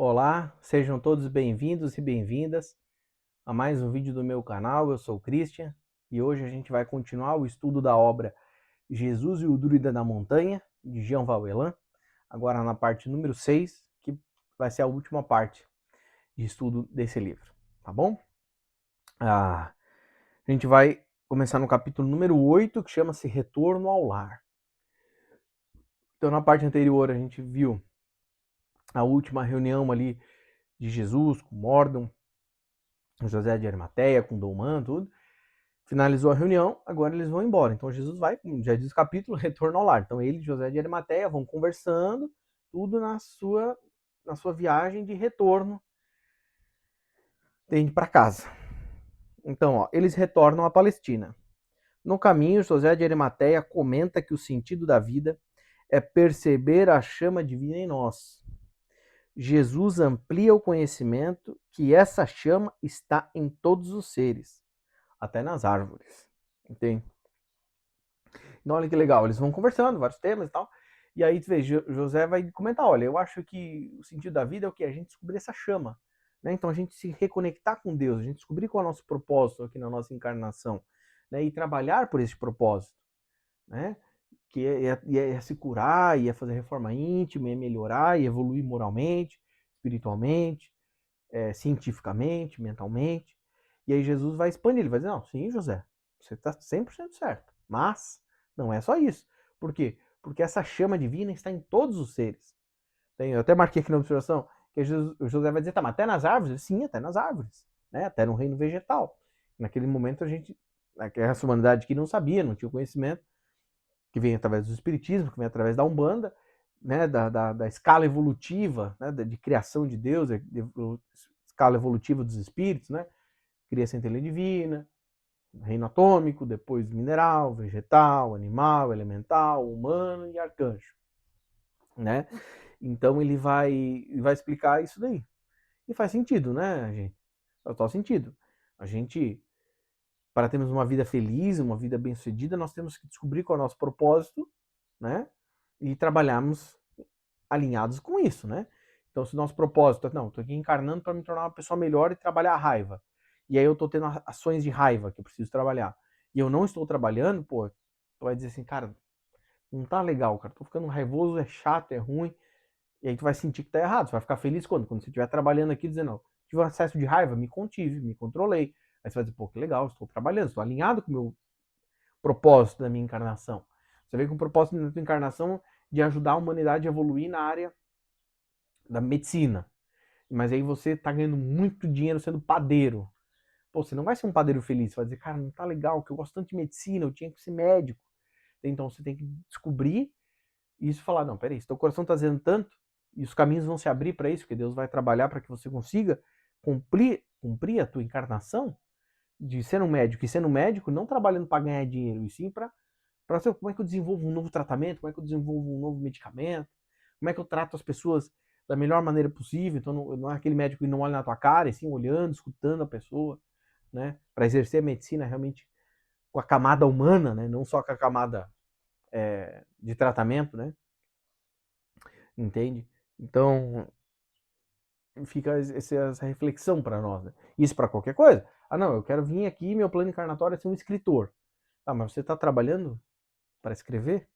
Olá, sejam todos bem-vindos e bem-vindas a mais um vídeo do meu canal. Eu sou o Christian e hoje a gente vai continuar o estudo da obra Jesus e o Druida da Montanha, de Jean Valjean, agora na parte número 6, que vai ser a última parte de estudo desse livro, tá bom? A gente vai começar no capítulo número 8, que chama-se Retorno ao Lar. Então, na parte anterior, a gente viu a última reunião ali de Jesus com Mordon, José de Arimateia, com Douman, tudo. Finalizou a reunião, agora eles vão embora. Então Jesus vai, como já diz o capítulo, retorno ao lar. Então ele e José de Arimateia vão conversando, tudo na sua viagem de retorno para casa. Então, eles retornam à Palestina. No caminho, José de Arimateia comenta que o sentido da vida é perceber a chama divina em nós. Jesus amplia o conhecimento que essa chama está em todos os seres, até nas árvores. Entende? Então, olha que legal, eles vão conversando, vários temas e tal. E aí, tu vê, José vai comentar, olha, eu acho que o sentido da vida é o que? A gente descobrir essa chama. Né? Então, a gente se reconectar com Deus, a gente descobrir qual é o nosso propósito aqui na nossa encarnação. Né? E trabalhar por esse propósito. Né? Que é se curar, é fazer reforma íntima, é melhorar, e evoluir moralmente, espiritualmente, cientificamente, mentalmente. E aí Jesus vai expandir, ele vai dizer, não, sim, José, você está 100% certo, mas não é só isso. Por quê? Porque essa chama divina está em todos os seres. Eu até marquei aqui na observação que o José vai dizer, tá, mas até nas árvores? Sim, até nas árvores, né? Até no reino vegetal. Naquele momento a gente, essa humanidade que não sabia, não tinha conhecimento, que vem através do espiritismo, que vem através da Umbanda, né, da escala evolutiva, né, de criação de Deus, escala evolutiva dos espíritos, né, cria centelha divina, reino atômico, depois mineral, vegetal, animal, elemental, humano e arcanjo, né? Então ele vai explicar isso daí. E faz sentido, né, gente? Faz total sentido. A gente, para termos uma vida feliz, uma vida bem-sucedida, nós temos que descobrir qual é o nosso propósito, né? E trabalharmos alinhados com isso, né? Então, se o nosso propósito é, não, estou aqui encarnando para me tornar uma pessoa melhor e trabalhar a raiva. E aí eu estou tendo ações de raiva que eu preciso trabalhar. E eu não estou trabalhando, pô, tu vai dizer assim, cara, não tá legal, cara, tô ficando raivoso, é chato, é ruim. E aí tu vai sentir que tá errado. Você vai ficar feliz quando? Quando você estiver trabalhando aqui dizendo, não, tive um acesso de raiva, me contive, me controlei. Aí você vai dizer, pô, que legal, estou trabalhando, estou alinhado com o meu propósito da minha encarnação. Você vê com o propósito da tua encarnação de ajudar a humanidade a evoluir na área da medicina. Mas aí você tá ganhando muito dinheiro sendo padeiro. Pô, você não vai ser um padeiro feliz. Você vai dizer, cara, não tá legal, que eu gosto tanto de medicina, eu tinha que ser médico. Então você tem que descobrir isso e falar, não, peraí, se teu coração tá dizendo tanto, e os caminhos vão se abrir para isso, porque Deus vai trabalhar para que você consiga cumprir a tua encarnação de ser um médico. E sendo um médico, não trabalhando para ganhar dinheiro, e sim para saber como é que eu desenvolvo um novo tratamento, como é que eu desenvolvo um novo medicamento, como é que eu trato as pessoas da melhor maneira possível. Então não é aquele médico que não olha na tua cara, e sim olhando, escutando a pessoa, né? Para exercer a medicina realmente com a camada humana, né? Não só com a camada de tratamento, né? Entende? Então fica essa reflexão para nós. Né? Isso para qualquer coisa. Ah, não, eu quero vir aqui, meu plano encarnatório é ser um escritor. Ah, mas você está trabalhando para escrever?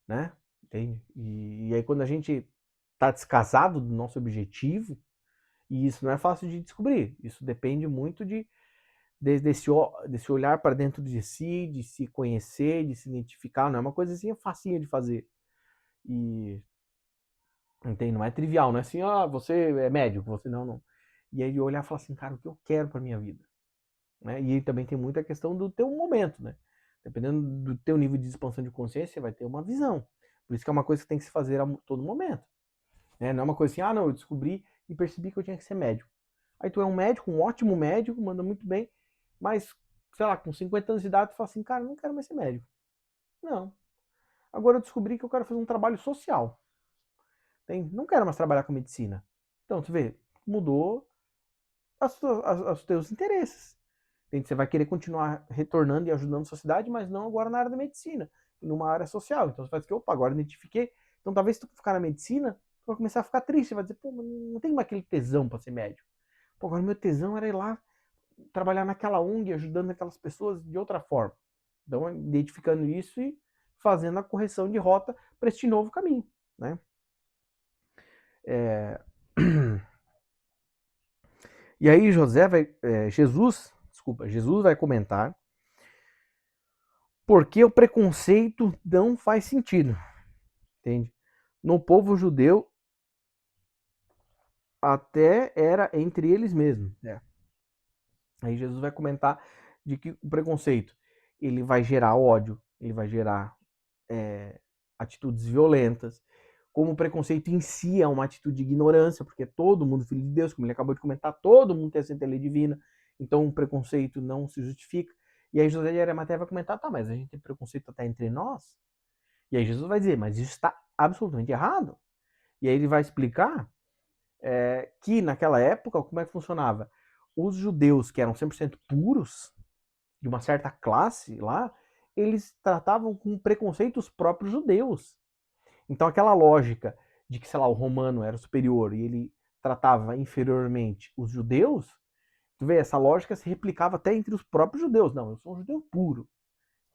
Né? Entende? E aí quando a gente está descasado do nosso objetivo, e isso não é fácil de descobrir, isso depende muito desse olhar para dentro de si, de se conhecer, de se identificar, não é uma coisa assim facinha de fazer. E entende? Não é trivial, não é assim, ah, você é médico, você não. E aí olhar e falar assim, cara, o que eu quero para minha vida? Né? E aí também tem muita questão do teu momento, né? Dependendo do teu nível de expansão de consciência, você vai ter uma visão. Por isso que é uma coisa que tem que se fazer a todo momento. Né? Não é uma coisa assim, ah, não, eu descobri e percebi que eu tinha que ser médico. Aí tu é um médico, um ótimo médico, manda muito bem, mas, sei lá, com 50 anos de idade, tu fala assim, cara, não quero mais ser médico. Não. Agora eu descobri que eu quero fazer um trabalho social. Não quero mais trabalhar com medicina. Então, tu vê, mudou os teus interesses. Você vai querer continuar retornando e ajudando a sociedade, mas não agora na área da medicina, numa área social. Então você faz que, opa, agora identifiquei. Então talvez se tu ficar na medicina, vai começar a ficar triste, vai dizer, pô, não tem mais aquele tesão para ser médico. Pô, agora meu tesão era ir lá trabalhar naquela ONG, ajudando aquelas pessoas de outra forma. Então, identificando isso e fazendo a correção de rota para este novo caminho, né? E aí Jesus vai comentar porque o preconceito não faz sentido, entende? No povo judeu até era entre eles mesmos. Aí Jesus vai comentar de que o preconceito ele vai gerar ódio, ele vai gerar atitudes violentas, como o preconceito em si é uma atitude de ignorância, porque todo mundo filho de Deus, como ele acabou de comentar, todo mundo tem a centelha divina, então o preconceito não se justifica. E aí José de Arimateia vai comentar, tá, mas a gente tem preconceito até entre nós? E aí Jesus vai dizer, mas isso está absolutamente errado. E aí ele vai explicar que naquela época, como é que funcionava? Os judeus que eram 100% puros, de uma certa classe lá, eles tratavam com preconceito os próprios judeus. Então aquela lógica de que, sei lá, o romano era superior e ele tratava inferiormente os judeus, tu vê, essa lógica se replicava até entre os próprios judeus. Não, eu sou um judeu puro.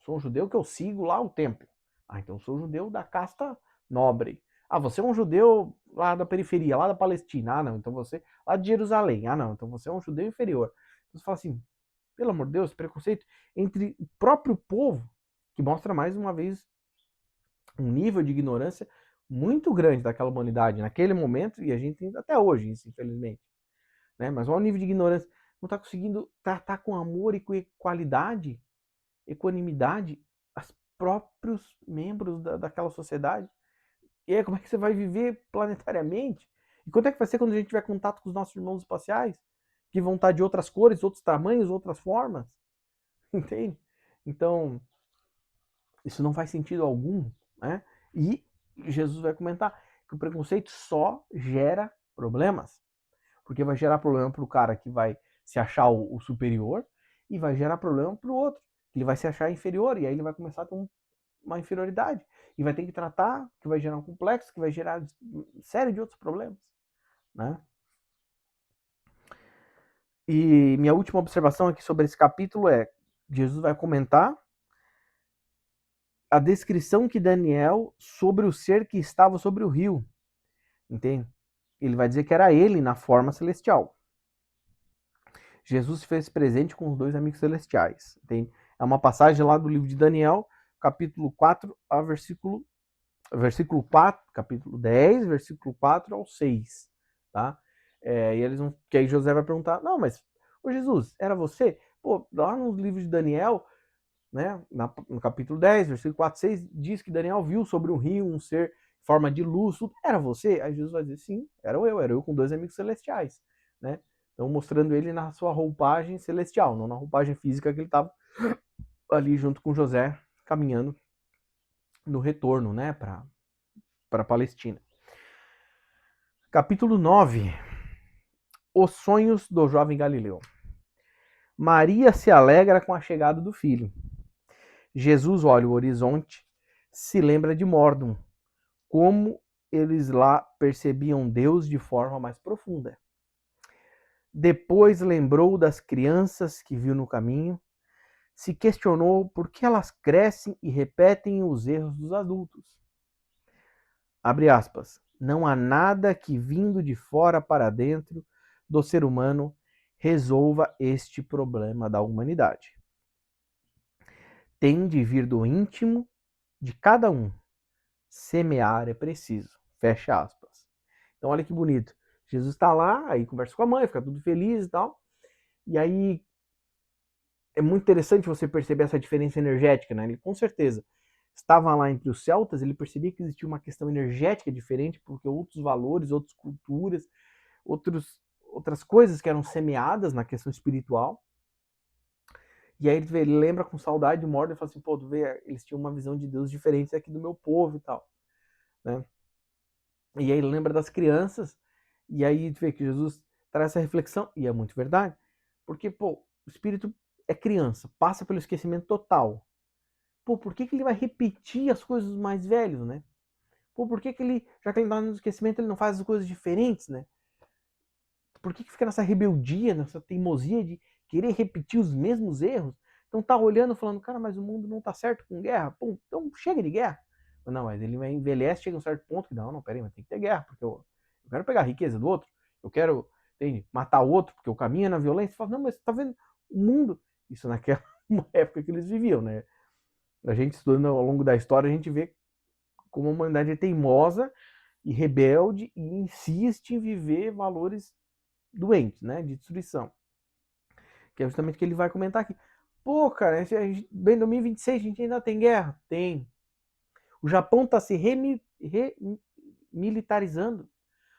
Sou um judeu que eu sigo lá o templo. Ah, então eu sou um judeu da casta nobre. Ah, você é um judeu lá da periferia, lá da Palestina. Ah, não, então você lá de Jerusalém. Ah, não, então você é um judeu inferior. Então você fala assim, pelo amor de Deus, preconceito entre o próprio povo, que mostra mais uma vez um nível de ignorância muito grande daquela humanidade naquele momento, e a gente tem até hoje isso, infelizmente. Né? Mas olha o nível de ignorância. Não está conseguindo tratar com amor e com equalidade, equanimidade, os próprios membros daquela sociedade. E aí, como é que você vai viver planetariamente? E quanto é que vai ser quando a gente tiver contato com os nossos irmãos espaciais? Que vão estar de outras cores, outros tamanhos, outras formas? Entende? Então, isso não faz sentido algum, né? E Jesus vai comentar que o preconceito só gera problemas. Porque vai gerar problema para o cara que vai se achar o superior e vai gerar problema para o outro, que ele vai se achar inferior e aí ele vai começar a ter uma inferioridade. E vai ter que tratar, que vai gerar um complexo, que vai gerar série de outros problemas, né? E minha última observação aqui sobre esse capítulo é: Jesus vai comentar a descrição que Daniel sobre o ser que estava sobre o rio, entende? Ele vai dizer que era ele na forma celestial. Jesus se fez presente com os dois amigos celestiais, entende? É uma passagem lá do livro de Daniel, capítulo 4 a versículo 4, capítulo 10, versículo 4 ao 6, tá? E eles vão, que aí José vai perguntar, não, mas, ô Jesus, era você? Pô, lá no livro de Daniel, né, no capítulo 10, versículo 4, 6, diz que Daniel viu sobre um rio um ser em forma de luz, tudo. Era você? Aí Jesus vai dizer, sim, era eu com dois amigos celestiais, né? Então mostrando ele na sua roupagem celestial, não na roupagem física que ele estava ali junto com José, caminhando no retorno, né, para a Palestina. Capítulo 9. Os sonhos do jovem Galileu. Maria se alegra com a chegada do filho. Jesus olha o horizonte, se lembra de Mórdon, como eles lá percebiam Deus de forma mais profunda. Depois lembrou das crianças que viu no caminho, se questionou por que elas crescem e repetem os erros dos adultos. Abre aspas. Não há nada que vindo de fora para dentro do ser humano resolva este problema da humanidade. Tem de vir do íntimo de cada um. Semear é preciso. Fecha aspas. Então olha que bonito. Jesus está lá, aí conversa com a mãe, fica tudo feliz e tal. E aí é muito interessante você perceber essa diferença energética, né? Ele com certeza estava lá entre os celtas, ele percebia que existia uma questão energética diferente, porque outros valores, outras culturas, outras coisas que eram semeadas na questão espiritual. E aí ele lembra com saudade do Mordor e fala assim, pô, tu vê, eles tinham uma visão de Deus diferente aqui do meu povo e tal, né? E aí ele lembra das crianças, e aí tu vê que Jesus traz essa reflexão, e é muito verdade, porque, pô, o espírito é criança, passa pelo esquecimento total. Pô, por que ele vai repetir as coisas dos mais velhos, né? Pô, por que ele, já que ele tá no esquecimento, ele não faz as coisas diferentes, né? Por que fica nessa rebeldia, nessa teimosia de querer repetir os mesmos erros? Então tá olhando falando, cara, mas o mundo não tá certo com guerra. Pô, então chega de guerra. Não, mas ele envelhece, chega a um certo ponto que não, peraí, mas tem que ter guerra, porque eu quero pegar a riqueza do outro, eu quero, entende, matar o outro, porque o caminho é na violência. Você fala, não, mas tá vendo o mundo? Isso naquela época que eles viviam, né? A gente estudando ao longo da história, a gente vê como a humanidade é teimosa e rebelde e insiste em viver valores doentes, né, de destruição. Que é justamente o que ele vai comentar aqui. Pô, cara, bem 2026 a gente ainda tem guerra? Tem. O Japão está se remilitarizando.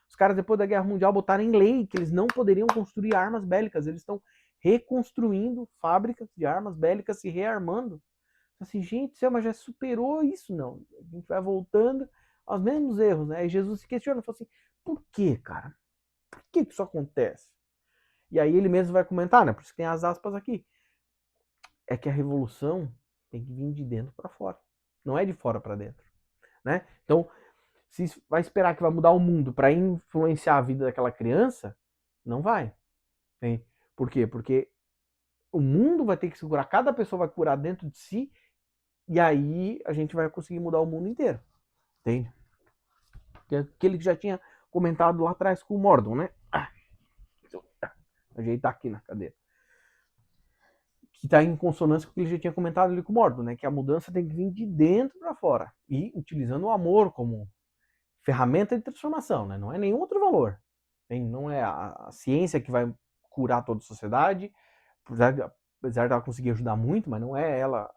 Os caras, depois da Guerra Mundial, botaram em lei que eles não poderiam construir armas bélicas. Eles estão reconstruindo fábricas de armas bélicas, se rearmando. Assim, gente, mas já superou isso, não. A gente vai voltando aos mesmos erros, né? E Jesus se questiona, fala assim, por que, cara? Por que isso acontece? E aí ele mesmo vai comentar, né? Por isso que tem as aspas aqui. É que a revolução tem que vir de dentro para fora. Não é de fora para dentro, né? Então, se vai esperar que vai mudar o mundo para influenciar a vida daquela criança, não vai. Hein? Por quê? Porque o mundo vai ter que se curar, cada pessoa vai curar dentro de si, e aí a gente vai conseguir mudar o mundo inteiro. Entende? Que é aquele que já tinha comentado lá atrás com o Mordon, né? Ajeitar aqui na cadeira. Que está em consonância com o que ele já tinha comentado ali com o Mordon, né? Que a mudança tem que vir de dentro para fora. E utilizando o amor como ferramenta de transformação, né? Não é nenhum outro valor. Não é a ciência que vai curar toda a sociedade, apesar de ela conseguir ajudar muito, mas não é ela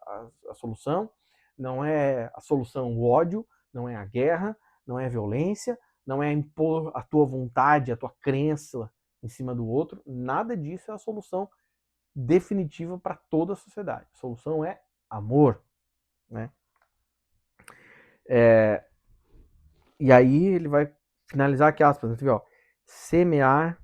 a solução. Não é a solução o ódio, não é a guerra, não é a violência, não é impor a tua vontade, a tua crença em cima do outro. Nada disso é a solução definitiva para toda a sociedade. A solução é amor, né? E aí ele vai finalizar aqui aspas, né? Ó, semear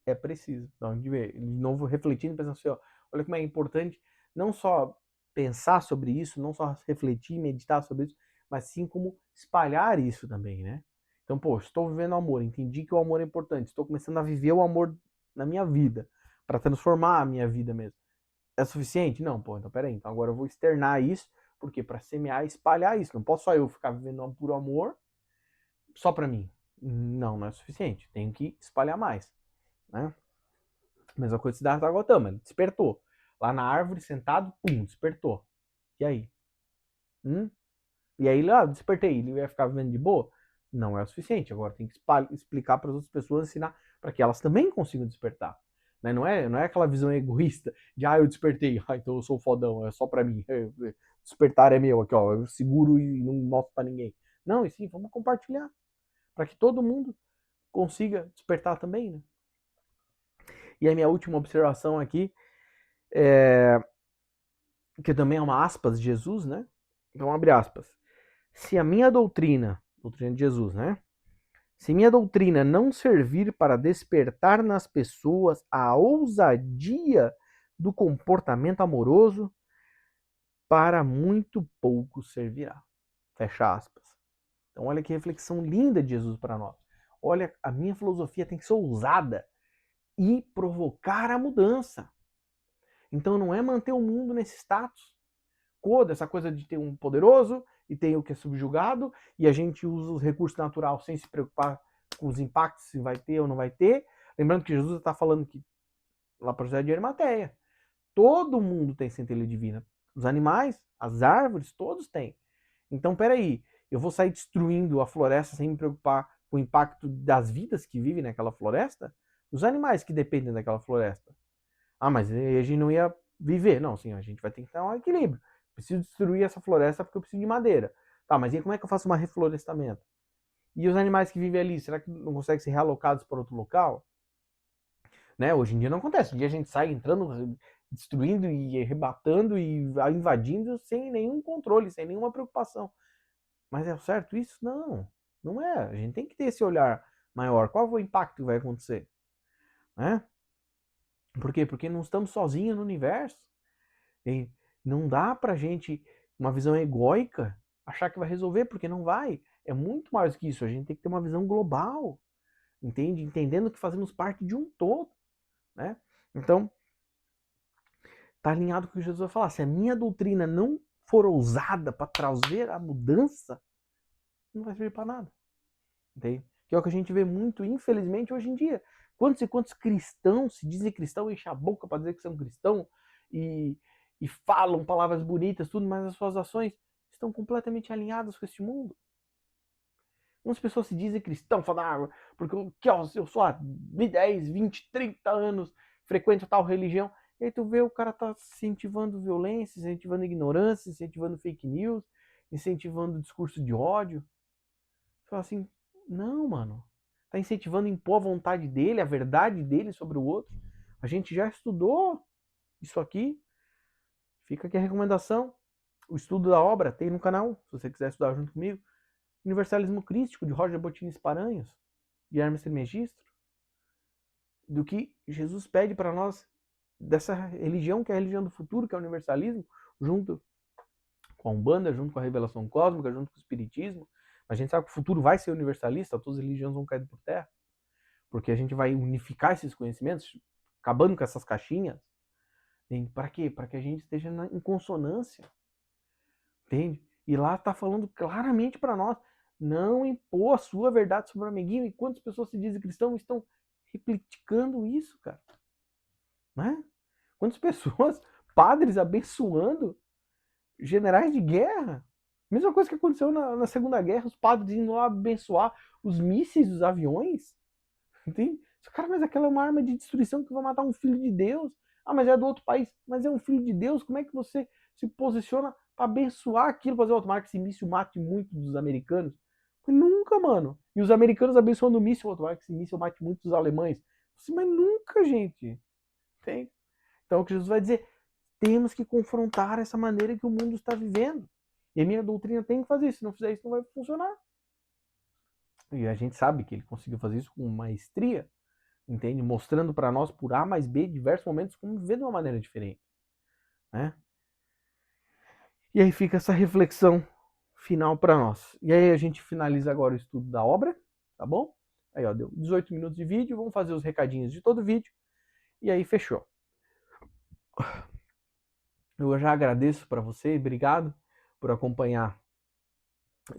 é preciso. Então, de novo, refletindo, pensando assim, ó, olha como é importante não só pensar sobre isso, não só refletir, meditar sobre isso, mas sim como espalhar isso também, né? Então, pô, estou vivendo amor, entendi que o amor é importante, estou começando a viver o amor na minha vida, para transformar a minha vida mesmo. É suficiente? Não, pô, então peraí, então agora eu vou externar isso, porque para semear e espalhar isso, não posso só eu ficar vivendo por amor só para mim. Não, não é suficiente, tenho que espalhar mais, né? Mesma coisa da Siddhartha Gautama, ele despertou. Lá na árvore, sentado, pum, despertou. E aí? E aí, lá, despertei, ele ia ficar vivendo de boa? Não é o suficiente. Agora tem que explicar para as outras pessoas, ensinar para que elas também consigam despertar. Né? Não é aquela visão egoísta de, eu despertei, então eu sou fodão, é só para mim. Despertar é meu aqui, ó, eu seguro e não mostro para ninguém. Não, e sim, vamos compartilhar, para que todo mundo consiga despertar também, né? E a minha última observação aqui é que também é uma aspas de Jesus, né? Então abre aspas. Se a minha doutrina de Jesus, né? Se minha doutrina não servir para despertar nas pessoas a ousadia do comportamento amoroso, para muito pouco servirá. Fecha aspas. Então olha que reflexão linda de Jesus para nós. Olha, a minha filosofia tem que ser ousada e provocar a mudança. Então não é manter o mundo nesse status quo, dessa coisa de ter um poderoso e tem o que é subjugado, e a gente usa os recursos naturais sem se preocupar com os impactos, se vai ter ou não vai ter. Lembrando que Jesus está falando que lá para José de Arimateia, todo mundo tem centelha divina. Os animais, as árvores, todos têm. Então, peraí, eu vou sair destruindo a floresta sem me preocupar com o impacto das vidas que vivem naquela floresta? Os animais que dependem daquela floresta. Mas a gente não ia viver. Não, sim, a gente vai ter que ter um equilíbrio. Preciso destruir essa floresta porque eu preciso de madeira. Tá, mas e como é que eu faço um reflorestamento? E os animais que vivem ali, será que não conseguem ser realocados para outro local? Né? Hoje em dia não acontece. Hoje em dia a gente sai entrando, destruindo e arrebatando e invadindo sem nenhum controle, sem nenhuma preocupação. Mas é certo isso? Não, não é. A gente tem que ter esse olhar maior. Qual é o impacto que vai acontecer? Né? Por quê? Porque não estamos sozinhos no universo. E não dá pra gente, uma visão egóica, achar que vai resolver, porque não vai. é muito mais do que isso. A gente tem que ter uma visão global, entende? Entendendo que fazemos parte de um todo, né? Então, tá alinhado com o que Jesus vai falar. Se a minha doutrina não for ousada para trazer a mudança, não vai servir para nada, entende? Que é o que a gente vê muito, infelizmente, hoje em dia. Quantos e quantos cristãos se dizem cristão, enchem a boca para dizer que são cristão e, e falam palavras bonitas, tudo, mas as suas ações estão completamente alinhadas com este mundo. Umas pessoas se dizem cristão, falam, porque eu sou há 10, 20, 30 anos, frequento tal religião. E aí tu vê o cara tá incentivando violência, incentivando ignorância, incentivando fake news, incentivando discurso de ódio. Tu fala assim, não, mano. Tá incentivando impor a vontade dele, a verdade dele sobre o outro. A gente já estudou isso aqui. Fica aqui a recomendação. O estudo da obra tem no canal, se você quiser estudar junto comigo. Universalismo Crístico, de Roger Bottini Paranhos, de Hermes Trismegisto, do que Jesus pede para nós, dessa religião que é a religião do futuro, que é o universalismo, junto com a Umbanda, junto com a revelação cósmica, junto com o Espiritismo. A gente sabe que o futuro vai ser universalista, todas as religiões vão cair por terra, porque a gente vai unificar esses conhecimentos, acabando com essas caixinhas. Para quê? Para que a gente esteja em consonância, entende? E lá está falando claramente para nós, não impor a sua verdade sobre o amiguinho. E quantas pessoas se dizem cristão estão replicando isso, cara? Né? Quantas pessoas, padres abençoando generais de guerra? Mesma coisa que aconteceu na Segunda Guerra, os padres indo lá abençoar os mísseis dos aviões. Entende? Cara, mas aquela é uma arma de destruição que vai matar um filho de Deus. Ah, mas é do outro país. Mas é um filho de Deus. Como é que você se posiciona para abençoar aquilo? Fazer o tomara que esse míssil mate muito dos americanos. Nunca, mano. E os americanos abençoando o míssil, tomara que esse míssil mate muito dos alemães. Mas nunca, gente. Tem. Então o que Jesus vai dizer? Temos que confrontar essa maneira que o mundo está vivendo. E a minha doutrina tem que fazer isso. Se não fizer isso, não vai funcionar. E a gente sabe que ele conseguiu fazer isso com maestria, entende? Mostrando para nós por A mais B, diversos momentos, como viver de uma maneira diferente, né? E aí fica essa reflexão final para nós. E aí a gente finaliza agora o estudo da obra, tá bom? Aí, ó, deu 18 minutos de vídeo, vamos fazer os recadinhos de todo o vídeo, e aí fechou. Eu já agradeço para você, obrigado por acompanhar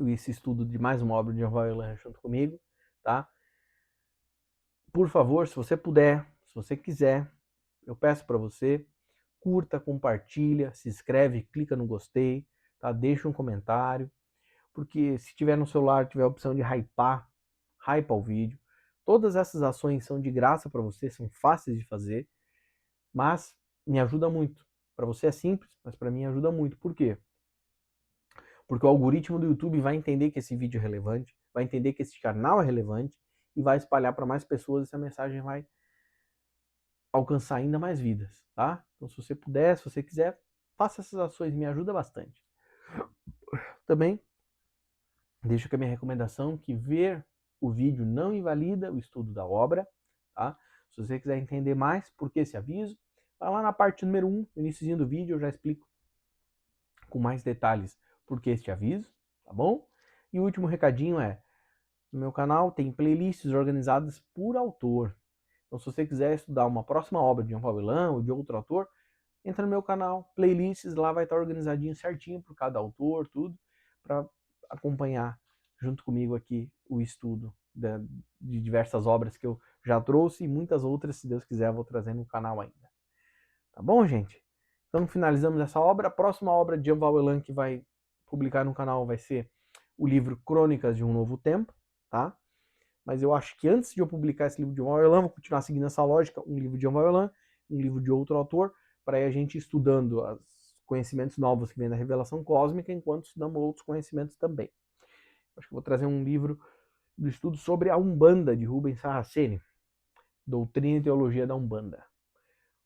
esse estudo de mais uma obra de Jean Valjean junto comigo, tá? Por favor, se você puder, se você quiser, eu peço para você, curta, compartilha, se inscreve, clica no gostei, tá? Deixa um comentário, porque se tiver no celular, tiver a opção de hypar, hypa o vídeo. Todas essas ações são de graça para você, são fáceis de fazer, mas me ajuda muito. Para você é simples, mas para mim ajuda muito. Por quê? Porque o algoritmo do YouTube vai entender que esse vídeo é relevante, vai entender que esse canal é relevante e vai espalhar para mais pessoas. Essa mensagem vai alcançar ainda mais vidas, tá? Então, se você puder, se você quiser, faça essas ações, me ajuda bastante. Também deixo aqui a minha recomendação que ver o vídeo não invalida o estudo da obra, tá? Se você quiser entender mais por que esse aviso, vai lá na parte número 1, no iníciozinho do vídeo, eu já explico com mais detalhes por que este aviso, tá bom? E o último recadinho é, no meu canal tem playlists organizadas por autor. Então, se você quiser estudar uma próxima obra de Jean Valjean ou de outro autor, entra no meu canal, playlists, lá vai estar organizadinho certinho por cada autor, tudo, para acompanhar junto comigo aqui o estudo de diversas obras que eu já trouxe e muitas outras, se Deus quiser, eu vou trazer no canal ainda. Tá bom, gente? Então finalizamos essa obra. A próxima obra de Jean Valjean que vai publicar no canal vai ser o livro Crônicas de um Novo Tempo, tá? Mas eu acho que antes de eu publicar esse livro de Jean Valjean, vou continuar seguindo essa lógica, um livro de Jean Valjean, um livro de outro autor, para a gente ir estudando os conhecimentos novos que vêm da revelação cósmica, enquanto estudamos outros conhecimentos também. Acho que vou trazer um livro do estudo sobre a Umbanda, de Rubens Saraceni, Doutrina e Teologia da Umbanda.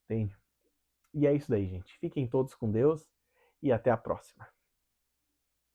Entende? E é isso daí, gente. Fiquem todos com Deus e até a próxima.